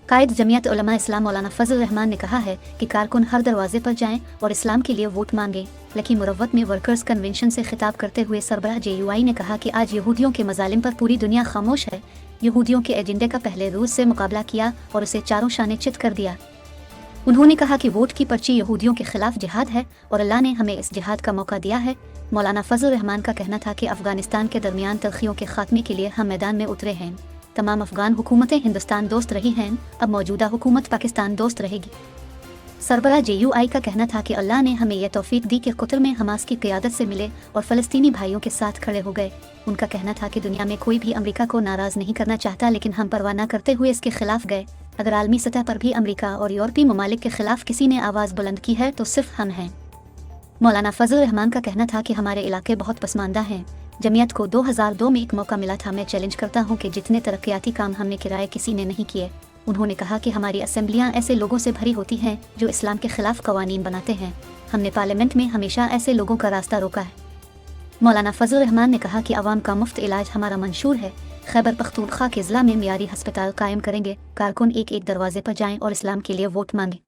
कायद जमीयत उलमा इस्लाम मौलाना फजल रहमान ने कहा है कि कारकुन हर दरवाजे पर जाएं और इस्लाम के लिए वोट मांगें। लकी मुरव्वत में वर्कर्स कन्वेंशन से खिताब करते हुए सरबराह JUI ने कहा कि आज यहूदियों के मजालिम पर पूरी दुनिया खामोश है। यहूदियों के एजेंडे का पहले रूस से मुकाबला किया और उसे चारों शाने चित कर दिया। उन्होंने कहा कि वोट की पर्ची यहूदियों के खिलाफ जिहाद है और अल्लाह ने हमें इस जिहाद का मौका दिया है। मौलाना फजल रहमान का कहना था कि अफगानिस्तान के दरमियान तलखियों के खात्मे के लिए हम मैदान में उतरे हैं। तमाम अफगान हुकूमतें हिंदुस्तान दोस्त रही हैं, अब मौजूदा हुकूमत पाकिस्तान दोस्त रहेगी। सरबराह JUI का कहना था कि अल्लाह ने हमें यह तौफीक दी कि क़ुतर में हमास की क़ियादत से मिले और फ़लस्तीनी भाइयों के साथ खड़े हो गए। उनका कहना था कि दुनिया में कोई भी अमेरिका को नाराज़ नहीं करना चाहता, लेकिन हम परवाह न करते हुए इसके खिलाफ गए। अगर आलमी सतह पर भी अमेरिका और यूरोपीय ममालिक के खिलाफ किसी ने आवाज़ बुलंद की है तो सिर्फ हम हैं। मौलाना फजल रहमान का कहना था कि हमारे इलाके बहुत पसमानदा हैं। जमीयत को 2002 में एक मौका मिला था। मैं चैलेंज करता हूँ कि जितने तरक्याती काम हमने किराए किसी ने नहीं किए। उन्होंने कहा कि हमारी असेंबलियाँ ऐसे लोगों से भरी होती हैं जो इस्लाम के खिलाफ कवानीन बनाते हैं। हमने पार्लियामेंट में हमेशा ऐसे लोगों का रास्ता रोका है। मौलाना फजल रहमान ने कहा कि आवाम का मुफ्त इलाज हमारा मंशूर है। खैबर पख्तूनख्वा के ज़िला में मियारी हस्पताल कायम करेंगे। कारकुन एक एक दरवाजे पर जाएं और इस्लाम के लिए वोट मांगें।